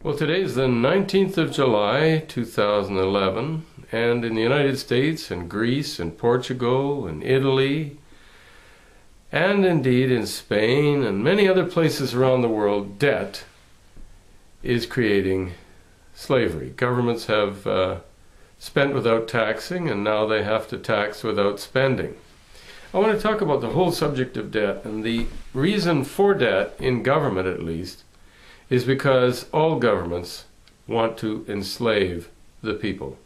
Well, today is the 19th of July, 2011, and in the United States and Greece and Portugal and Italy, and indeed in Spain and many other places around the world, debt is creating slavery. Governments have spent without taxing, and now they have to tax without spending. I want to talk about the whole subject of debt, and the reason for debt, in government at least, is because all governments want to enslave the people.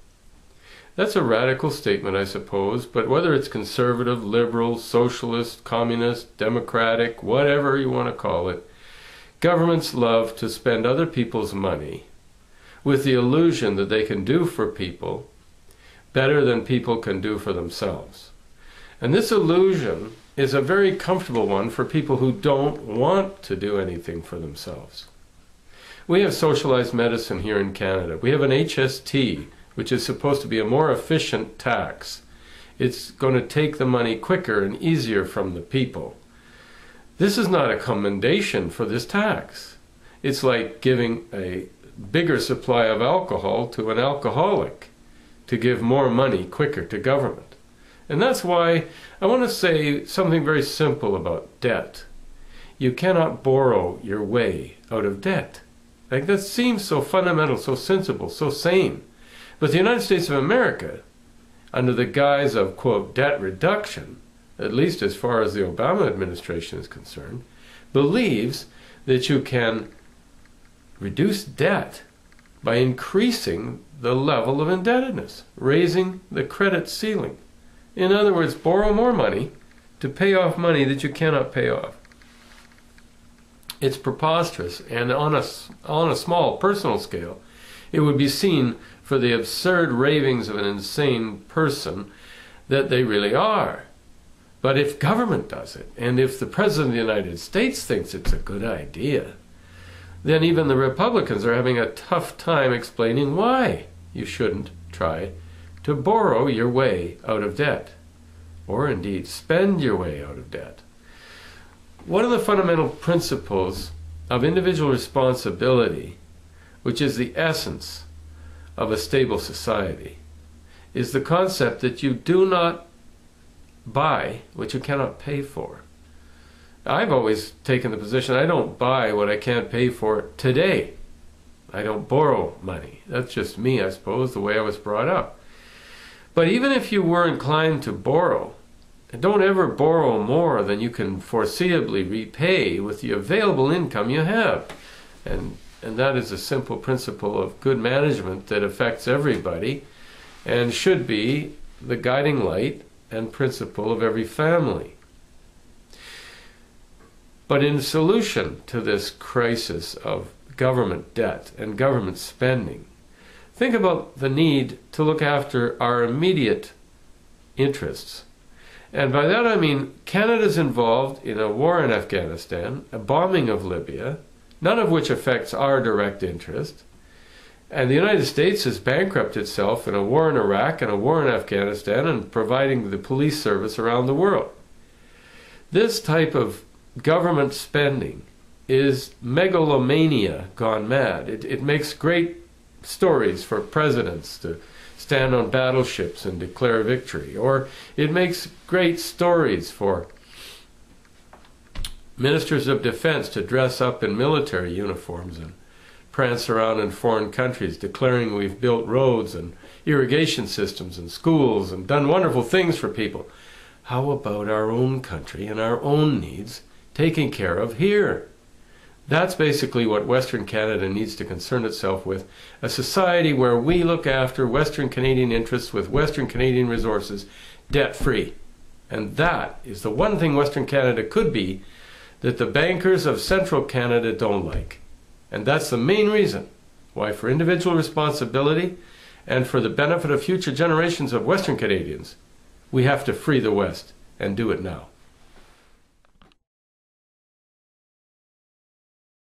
That's a radical statement, I suppose, but whether it's conservative, liberal, socialist, communist, democratic, whatever you want to call it, governments love to spend other people's money with the illusion that they can do for people better than people can do for themselves. And this illusion is a very comfortable one for people who don't want to do anything for themselves. We have socialized medicine here in Canada. We have an HST, which is supposed to be a more efficient tax. It's going to take the money quicker and easier from the people. This is not a commendation for this tax. It's like giving a bigger supply of alcohol to an alcoholic to give more money quicker to government. And that's why I want to say something very simple about debt. You cannot borrow your way out of debt. Like, that seems so fundamental, so sensible, so sane. But the United States of America, under the guise of, quote, debt reduction, at least as far as the Obama administration is concerned, believes that you can reduce debt by increasing the level of indebtedness, raising the credit ceiling. In other words, borrow more money to pay off money that you cannot pay off. It's preposterous, and on a small personal scale, it would be seen for the absurd ravings of an insane person that they really are. But if government does it, and if the President of the United States thinks it's a good idea, then even the Republicans are having a tough time explaining why you shouldn't try to borrow your way out of debt, or indeed spend your way out of debt. One of the fundamental principles of individual responsibility, which is the essence of a stable society, is the concept that you do not buy what you cannot pay for. I've always taken the position I don't buy what I can't pay for today. I don't borrow money. That's just me, I suppose, the way I was brought up. But even if you were inclined to borrow, don't ever borrow more than you can foreseeably repay with the available income you have. And that is a simple principle of good management that affects everybody and should be the guiding light and principle of every family. But in solution to this crisis of government debt and government spending, think about the need to look after our immediate interests. And by that I mean Canada's involved in a war in Afghanistan, a bombing of Libya, none of which affects our direct interest. And the United States has bankrupted itself in a war in Iraq and a war in Afghanistan and providing the police service around the world. This type of government spending is megalomania gone mad. It makes great stories for presidents to stand on battleships and declare victory, or it makes great stories for ministers of defense to dress up in military uniforms and prance around in foreign countries declaring we've built roads and irrigation systems and schools and done wonderful things for people. How about our own country and our own needs taken care of here? That's basically what Western Canada needs to concern itself with, a society where we look after Western Canadian interests with Western Canadian resources, debt-free. And that is the one thing Western Canada could be that the bankers of Central Canada don't like. And that's the main reason why, for individual responsibility and for the benefit of future generations of Western Canadians, we have to free the West, and do it now.